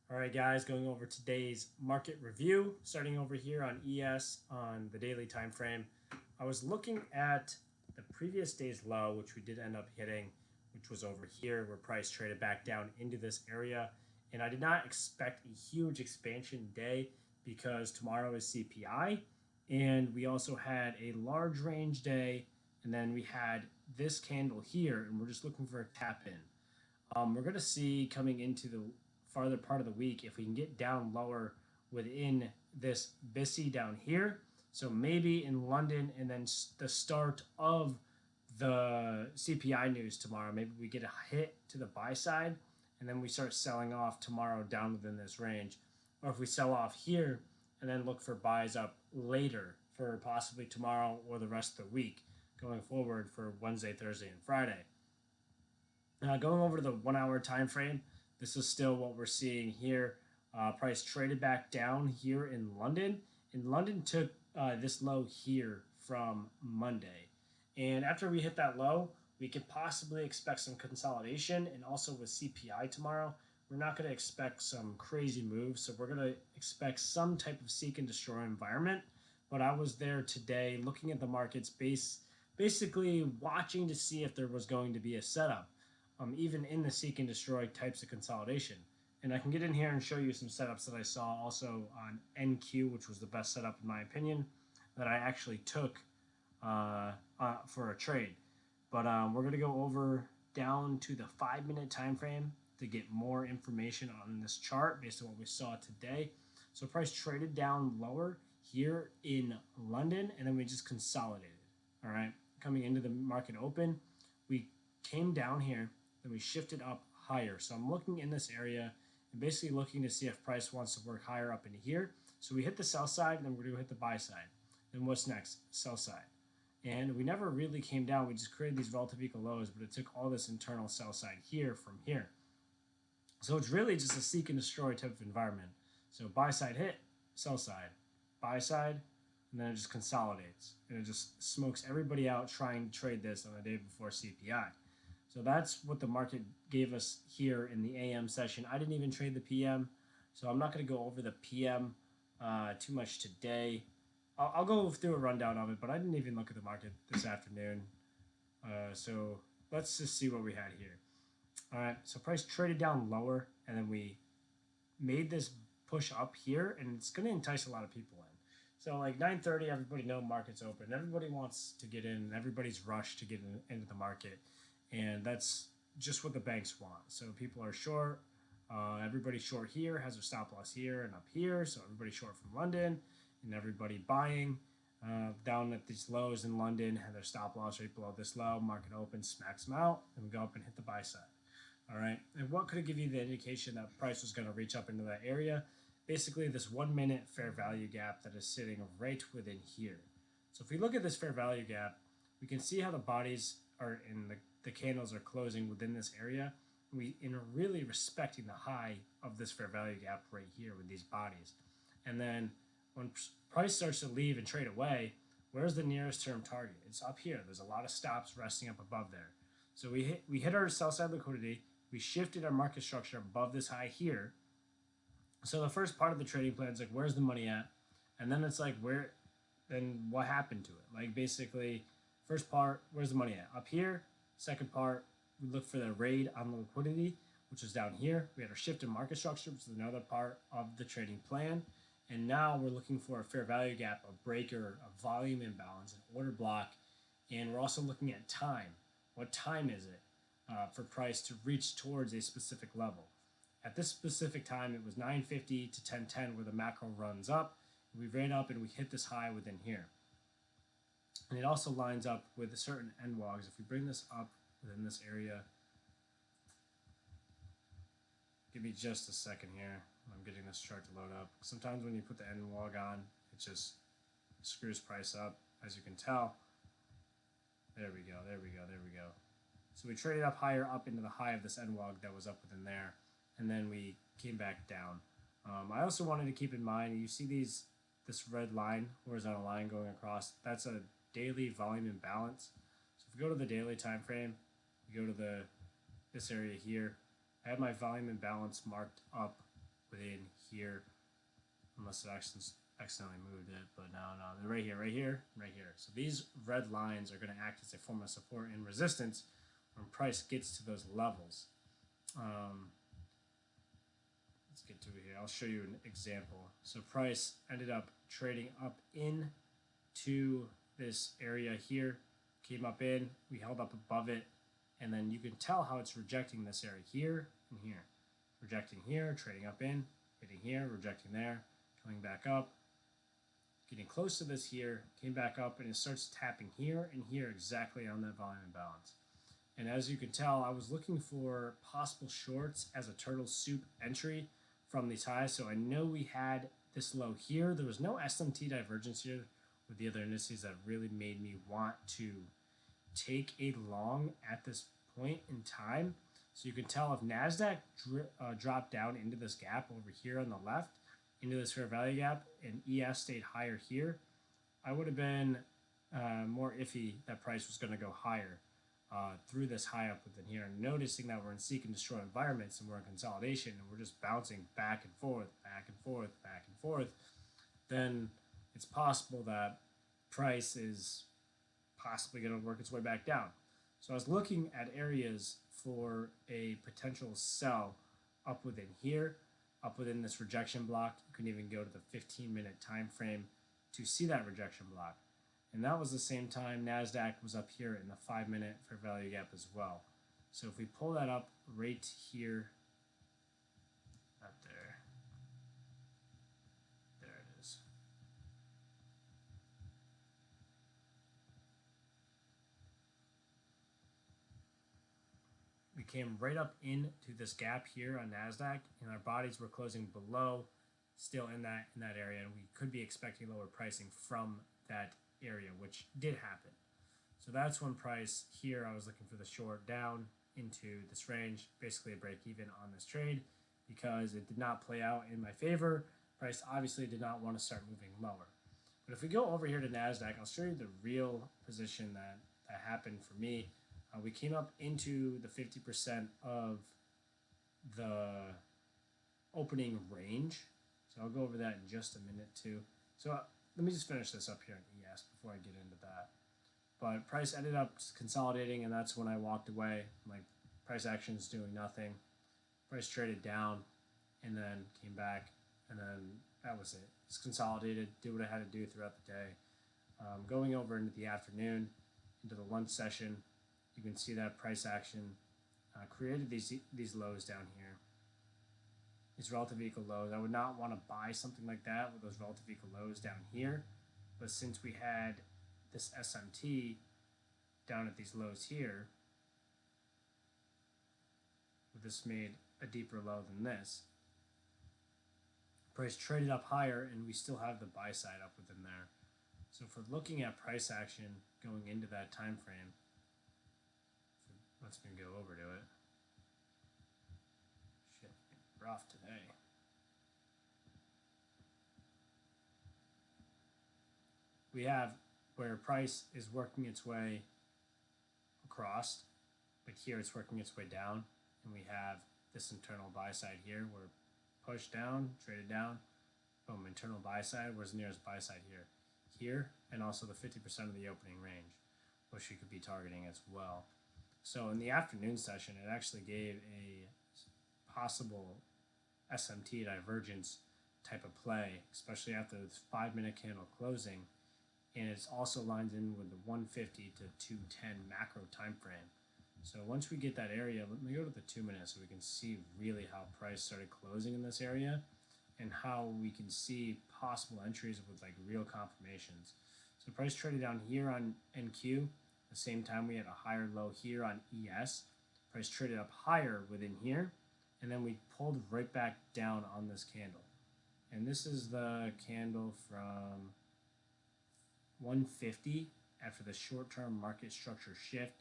All right, guys, going over today's market review, starting over here on ES on the daily time frame. I was looking at the previous day's low, which we did end up hitting, which was over here where price traded back down into this area. And I did not expect a huge expansion day because tomorrow is CPI. And we also had a large range day. And then we had this candle here, and we're just looking for a tap in. We're going to see coming into the farther part of the week if we can get down lower within this BISI down here. So maybe in London and then the start of the CPI news tomorrow, maybe we get a hit to the buy side and then we start selling off tomorrow down within this range. Or if we sell off here and then look for buys up later for possibly tomorrow or the rest of the week going forward for Wednesday, Thursday, and Friday. Going over to the 1 hour time frame, this is still what we're seeing here. Price traded back down here in London. And London took this low here from Monday. And after we hit that low, we could possibly expect some consolidation. And also with CPI tomorrow, we're not going to expect some crazy moves. So we're going to expect some type of seek and destroy environment. But I was there today looking at the markets basically watching to see if there was going to be a setup. Even in the seek and destroy types of consolidation. And I can get in here and show you some setups that I saw also on NQ, which was the best setup in my opinion, that I actually took for a trade. But we're going to go over down to the 5-minute time frame to get more information on this chart based on what we saw today. So price traded down lower here in London, and then we just consolidated. All right, coming into the market open, we came down here. Then we shifted up higher. So I'm looking in this area and basically looking to see if price wants to work higher up into here. So we hit the sell side, and then we're going to hit the buy side. Then what's next? Sell side. And we never really came down. We just created these relative equal lows, but it took all this internal sell side here from here. So it's really just a seek and destroy type of environment. So buy side hit, sell side, buy side, and then it just consolidates. And it just smokes everybody out trying to trade this on the day before CPI. So that's what the market gave us here in the AM session. I didn't even trade the PM, so I'm not going to go over the PM too much today. I'll go through a rundown of it, but I didn't even look at the market this afternoon. So let's just see what we had here. All right, so price traded down lower, and then we made this push up here, and it's going to entice a lot of people in. So like 9:30, everybody know market's open. Everybody wants to get in. Everybody's rushed to get into the market. And that's just what the banks want. So people are short. Everybody short here has their stop loss here and up here. So everybody short from London, and everybody buying down at these lows in London had their stop loss right below this low. Market opens, smacks them out, and we go up and hit the buy side. All right. And what could give you the indication that price was going to reach up into that area? Basically, this 1 minute fair value gap that is sitting right within here. So if we look at this fair value gap, we can see how the bodies are in the candles are closing within this area. We are really respecting the high of this fair value gap right here with these bodies. And then when price starts to leave and trade away, where's the nearest term target? It's up here. There's a lot of stops resting up above there. So we hit our sell side liquidity. We shifted our market structure above this high here. So the first part of the trading plan is like, where's the money at? And then it's like, then what happened to it? Like basically, first part, where's the money at? Up here. Second part, we look for the raid on the liquidity, which is down here. We had our shift in market structure, which is another part of the trading plan. And now we're looking for a fair value gap, a breaker, a volume imbalance, an order block. And we're also looking at time. What time is it for price to reach towards a specific level? At this specific time, it was 9:50 to 10:10 where the macro runs up. We ran up and we hit this high within here. And it also lines up with certain NWOGs. If we bring this up within this area, give me just a second here. I'm getting this chart to load up. Sometimes when you put the NWOG on, it just screws price up, as you can tell. There we go, there we go, there we go. So we traded up higher up into the high of this NWOG that was up within there, and then we came back down. I also wanted to keep in mind, you see this red line, horizontal line going across, that's a daily volume imbalance. So if we go to the daily time frame, we go to this area here. I have my volume imbalance marked up within here, unless it accidentally moved it, but no, they're right here, right here, right here. So these red lines are going to act as a form of support and resistance when price gets to those levels. Let's get to it here. I'll show you an example. So price ended up trading up into this area here, came up in, we held up above it, and then you can tell how it's rejecting this area here and here. Rejecting here, trading up in, hitting here, rejecting there, coming back up, getting close to this here, came back up, and it starts tapping here and here exactly on that volume imbalance. And as you can tell, I was looking for possible shorts as a turtle soup entry from these highs. So I know we had this low here. There was no SMT divergence here with the other indices that really made me want to take a long at this point in time. So you can tell if NASDAQ dropped down into this gap over here on the left, into this fair value gap, and ES stayed higher here, I would have been more iffy that price was going to go higher through this high up within here. And noticing that we're in seek and destroy environments and we're in consolidation and we're just bouncing back and forth, back and forth, back and forth, then it's possible that price is possibly going to work its way back down. So I was looking at areas for a potential sell up within here, up within this rejection block. You can even go to the 15-minute time frame to see that rejection block. And that was the same time NASDAQ was up here in the 5-minute fair value gap as well. So if we pull that up right here, up there, there it is. We came right up into this gap here on NASDAQ, and our bodies were closing below, still in that area, and we could be expecting lower pricing from that area, which did happen. So that's when price here, I was looking for the short down into this range, basically a break even on this trade, because it did not play out in my favor. Price obviously did not want to start moving lower. But if we go over here to NASDAQ, I'll show you the real position that happened for me. We came up into the 50% of the opening range. So I'll go over that in just a minute too. So let me just finish this up here on ES before I get into that. But price ended up consolidating, and that's when I walked away. Like, price action's doing nothing. Price traded down and then came back, and then that was it. It's consolidated, did what I had to do throughout the day. Going over into the afternoon, into the lunch session, you can see that price action created these lows down here. These relative equal lows. I would not want to buy something like that with those relative equal lows down here. But since we had this SMT down at these lows here, this made a deeper low than this. Price traded up higher, and we still have the buy side up within there. So if we're looking at price action going into that time frame, let's go over to it. Shit, rough today. We have where price is working its way across, but here it's working its way down, and we have this internal buy side here where pushed down, traded down, boom, internal buy side. Where's the nearest buy side here? Here, and also the 50% of the opening range, which you could be targeting as well. So in the afternoon session, it actually gave a possible SMT divergence type of play, especially after this 5-minute candle closing. And it also lines in with the 150 to 210 macro time frame. So once we get that area, let me go to the 2 minutes so we can see really how price started closing in this area and how we can see possible entries with like real confirmations. So price traded down here on NQ. At the same time, we had a higher low here on ES. Price traded up higher within here, and then we pulled right back down on this candle. And this is the candle from 150 after the short-term market structure shift.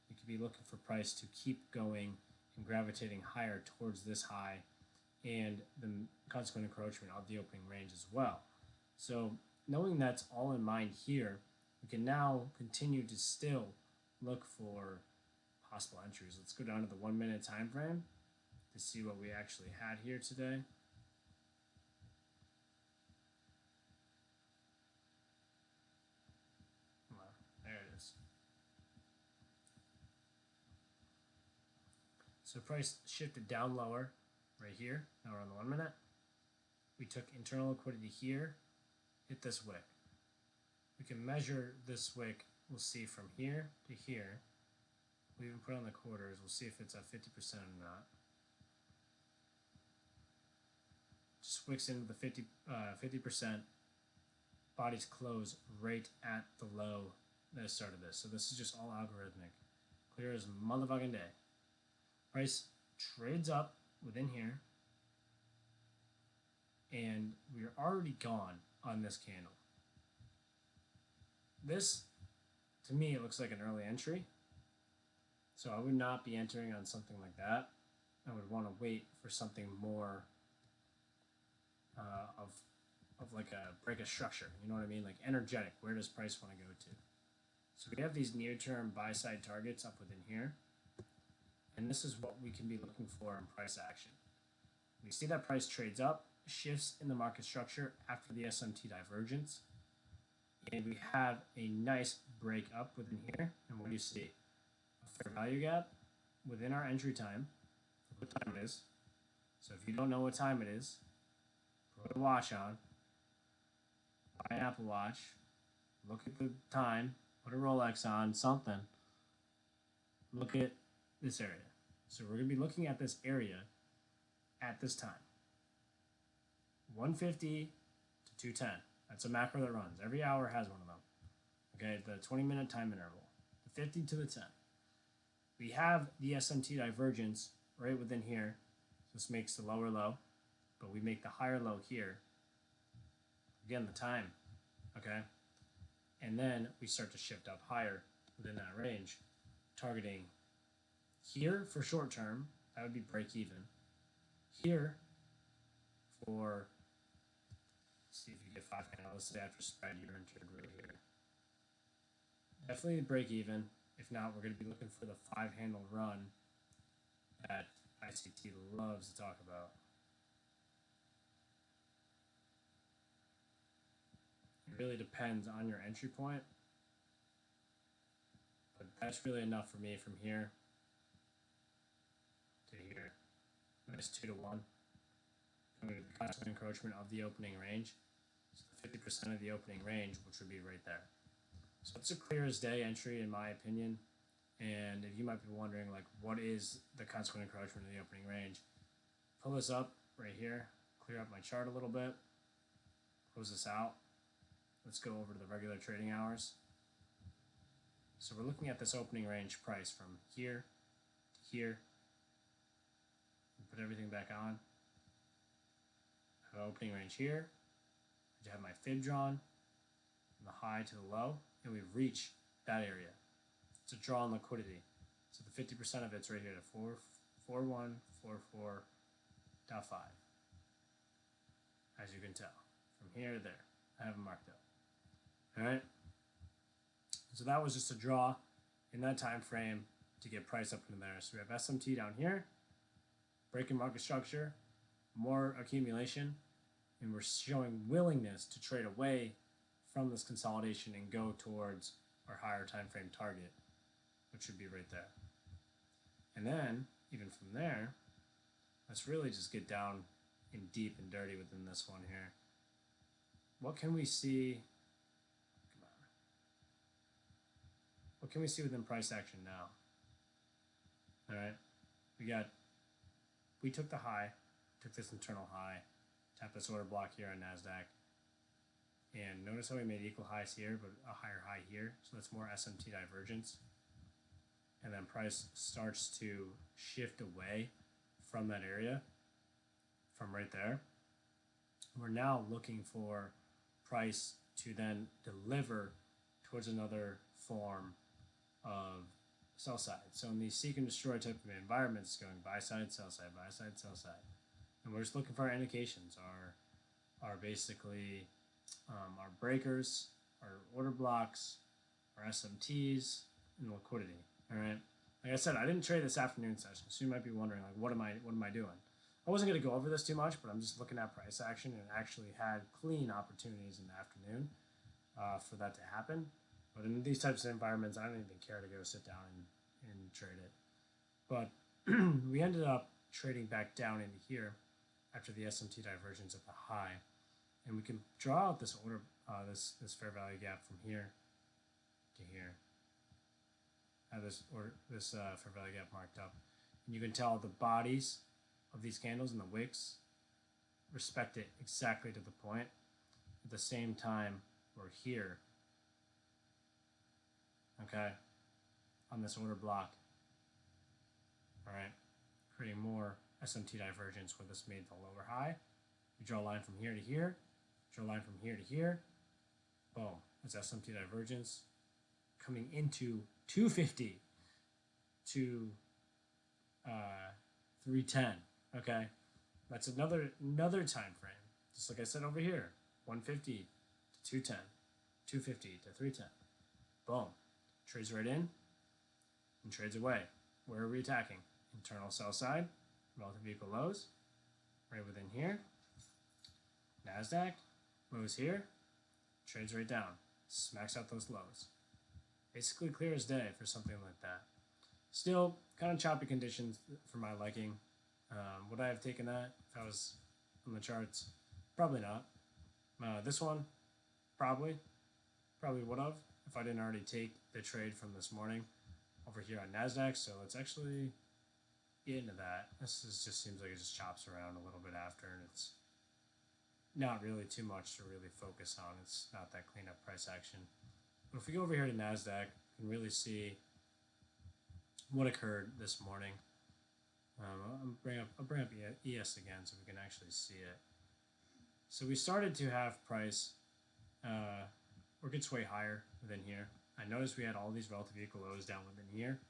We could be looking for price to keep going and gravitating higher towards this high and the consequent encroachment of the opening range as well. So knowing that's all in mind here, we can now continue to still look for possible entries. Let's go down to the 1 minute time frame to see what we actually had here today. So price shifted down lower right here. Now we're on the 1 minute. We took internal liquidity here, hit this wick. We can measure this wick, we'll see from here to here. We even put on the quarters, we'll see if it's at 50% or not. Just wicks into the 50%. Bodies close right at the low that started this. So this is just all algorithmic. Clear as motherfucking day. Price trades up within here. And we're already gone on this candle. This, to me, it looks like an early entry. So I would not be entering on something like that. I would want to wait for something more of like a break of structure. You know what I mean? Like energetic. Where does price want to go to? So we have these near-term buy-side targets up within here. And this is what we can be looking for in price action. We see that price trades up, shifts in the market structure after the SMT divergence. And we have a nice break up within here. And what do you see? A fair value gap within our entry time. What time it is. So if you don't know what time it is, put a watch on. Buy an Apple Watch. Look at the time. Put a Rolex on. Something. Look at this area. So we're going to be looking at this area at this time. 150 to 210. That's a macro that runs. Every hour has one of them. Okay, the 20-minute time interval. The 50 to the 10. We have the SMT divergence right within here. So this makes the lower low, but we make the higher low here. Again, the time. Okay? And then we start to shift up higher within that range, targeting here for short term. That would be break even. Here for, let's see if you get 5 handle. Let's say after spread, you're entered right here. Definitely break even. If not, we're going to be looking for the 5 handle run that ICT loves to talk about. It really depends on your entry point, but that's really enough for me from here to here. Nice 2 to 1. Coming to the constant encroachment of the opening range. So 50% of the opening range, which would be right there. So it's a clear as day entry in my opinion. And if you might be wondering, like, what is the consequent encroachment of the opening range? Pull this up right here, clear up my chart a little bit, close this out. Let's go over to the regular trading hours. So we're looking at this opening range price from here to here. Put everything back on. I have an opening range here. I have my fib drawn from the high to the low, and we reach that area. It's a draw on liquidity. So the 50% of it's right here to 44144.5. As you can tell, from here to there, I have it marked up. All right. So that was just a draw in that time frame to get price up into there. So we have SMT down here, breaking market structure, more accumulation, and we're showing willingness to trade away from this consolidation and go towards our higher time frame target, which should be right there. And then, even from there, let's really just get down in deep and dirty within this one here. What can we see? Come on. What can we see within price action now? All right, we took the high, took this internal high, tapped this order block here on NASDAQ, and notice how we made equal highs here, but a higher high here. So that's more SMT divergence. And then price starts to shift away from that area, from right there. We're now looking for price to then deliver towards another form of sell side. So in these seek and destroy type of environments, going buy side, sell side, buy side, sell side. And we're just looking for our indications, our basically our breakers, our order blocks, our SMTs, and liquidity. All right. Like I said, I didn't trade this afternoon session, so you might be wondering, like, what am I doing? I wasn't going to go over this too much, but I'm just looking at price action and actually had clean opportunities in the afternoon for that to happen. But in these types of environments, I don't even care to go sit down and trade it. But we ended up trading back down into here after the SMT divergence at the high, and we can draw out this order, this fair value gap from here to here. This fair value gap marked up, and you can tell the bodies of these candles and the wicks respect it exactly to the point. At the same time, we're here, okay, on this order block. All right, creating more SMT divergence where this made the lower high. We draw a line from here to here, draw a line from here to here. Boom, that's SMT divergence coming into 250 to 310. Okay, that's another time frame. Just like I said over here, 150 to 210, 250 to 310. Boom, trades right in and trades away. Where are we attacking? Internal sell side, relative equal lows, right within here. NASDAQ, lows here, trades right down, smacks out those lows. Basically clear as day for something like that. Still, kind of choppy conditions for my liking. Would I have taken that if I was on the charts? Probably not. This one, probably would have if I didn't already take the trade from this morning over here on NASDAQ. So let's actually get into that. Just seems like it just chops around a little bit after, and it's not really too much to really focus on. It's not that clean up price action. But if we go over here to NASDAQ, you can really see what occurred this morning. I'll bring up ES again so we can actually see it. So we started to have price work its way higher within here. I noticed we had all these relative equal lows down within here,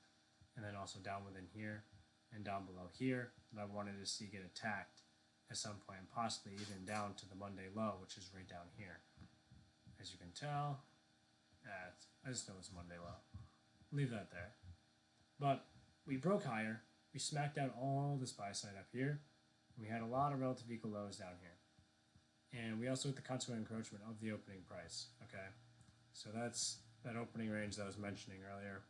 and then also down within here, and down below here that I wanted to see get attacked at some point, and possibly even down to the Monday low, which is right down here. As you can tell, I just know it's Monday low. Leave that there. But we broke higher. We smacked down all this buy side up here. And we had a lot of relative equal lows down here. And we also hit the consequent encroachment of the opening price. Okay, so that's that opening range that I was mentioning earlier.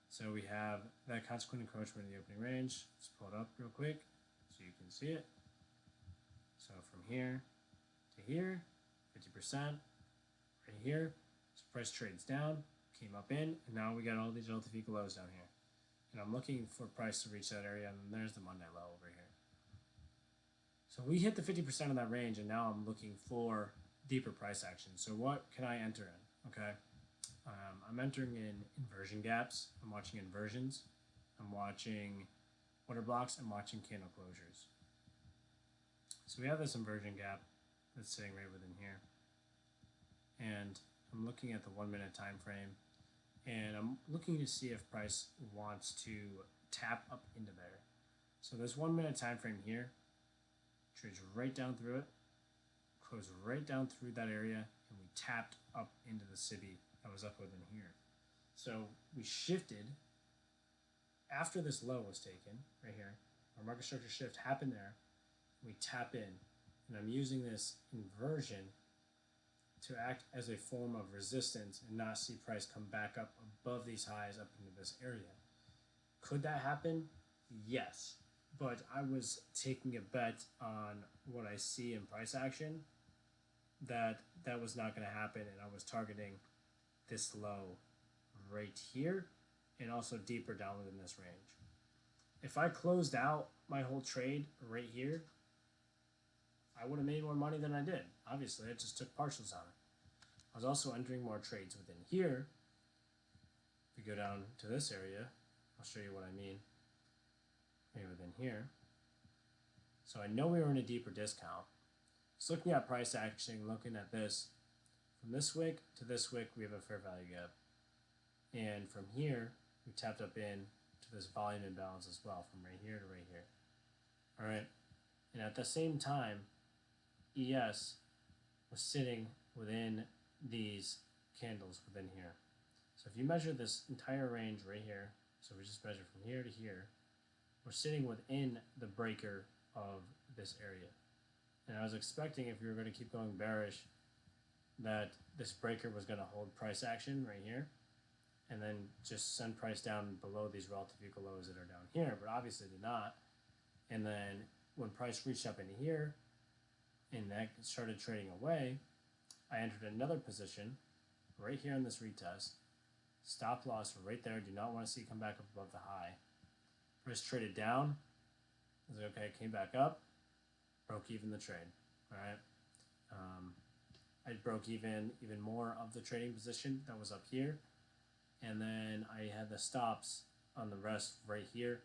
So we have that consequent encroachment in the opening range. Let's pull it up real quick so you can see it. So from here to here, 50%, right here. So price trades down, came up in, and now we got all these relative equal lows down here. And I'm looking for price to reach that area, and then there's the Monday low over here. So we hit the 50% of that range, and now I'm looking for deeper price action. So what can I enter in? Okay, I'm entering in inversion gaps. I'm watching inversions. I'm watching order blocks. I'm watching candle closures. So we have this inversion gap that's sitting right within here, and I'm looking at the 1 minute time frame, and I'm looking to see if price wants to tap up into there. So this 1 minute time frame here trades right down through it, closed right down through that area, and we tapped up into the city that was up within here. So we shifted after this low was taken right here. Our market structure shift happened there. We tap in, and I'm using this inversion to act as a form of resistance and not see price come back up above these highs up into this area. Could that happen? Yes, but I was taking a bet on what I see in price action that was not going to happen, and I was targeting this low right here and also deeper down within this range. If I closed out my whole trade right here, I would have made more money than I did. Obviously, I just took partials on it. I was also entering more trades within here. If we go down to this area, I'll show you what I mean. Right within here. So I know we were in a deeper discount. Just looking at price action, looking at this, from this wick to this wick, we have a fair value gap. And from here, we tapped up in to this volume imbalance as well, from right here to right here. All right. And at the same time, ES was sitting within these candles within here. So if you measure this entire range right here, so we just measure from here to here, we're sitting within the breaker of this area. And I was expecting, if we were going to keep going bearish, that this breaker was going to hold price action right here, and then just send price down below these relative equal lows that are down here, but obviously did not. And then when price reached up into here and that started trading away, I entered another position right here in this retest. Stop loss right there. Do not want to see it come back up above the high. Price traded down. I was like, okay, came back up, broke even the trade. All right. I broke even more of the trading position that was up here. And then I had the stops on the rest right here.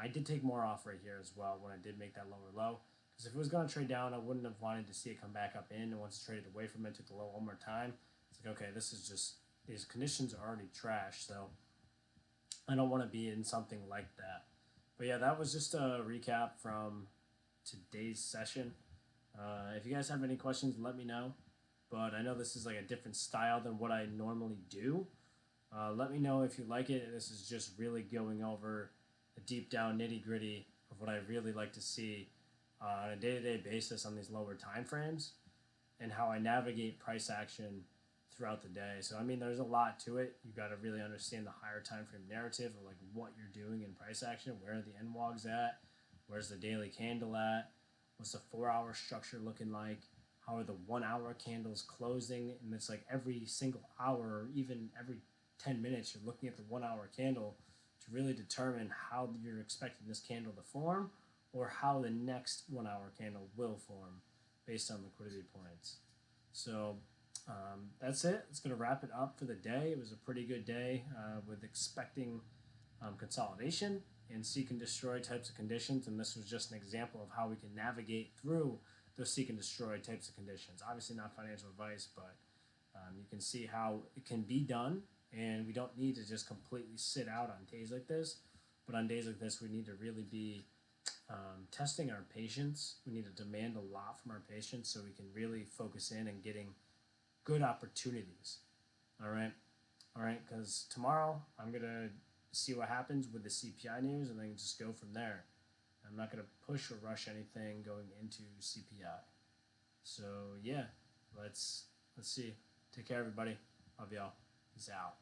I did take more off right here as well when I did make that lower low. Because if it was going to trade down, I wouldn't have wanted to see it come back up in. And once it traded away from it, took the low one more time. It's like, okay, this is just, these conditions are already trash. So I don't want to be in something like that. But yeah, that was just a recap from today's session. If you guys have any questions, let me know. But I know this is like a different style than what I normally do. Let me know if you like it. This is just really going over the deep down nitty gritty of what I really like to see on a day-to-day basis on these lower time frames and how I navigate price action throughout the day. So, I mean, there's a lot to it. You got to really understand the higher time frame narrative of like what you're doing in price action. Where are the NWOGs at? Where's the daily candle at? What's the 4-hour structure looking like? How are the 1-hour candles closing? And it's like every single hour or even every 10 minutes, you're looking at the 1-hour candle to really determine how you're expecting this candle to form or how the next 1-hour candle will form based on liquidity points. So that's it. It's going to wrap it up for the day. It was a pretty good day with expecting consolidation and seek and destroy types of conditions. And this was just an example of how we can navigate through those seek and destroy types of conditions. Obviously not financial advice, but you can see how it can be done. And we don't need to just completely sit out on days like this. But on days like this, we need to really be testing our patience. We need to demand a lot from our patients so we can really focus in and getting good opportunities. All right, because tomorrow I'm going to see what happens with the CPI news and then just go from there. I'm not going to push or rush anything going into CPI. So yeah, let's see. Take care, everybody. Love y'all. Peace out.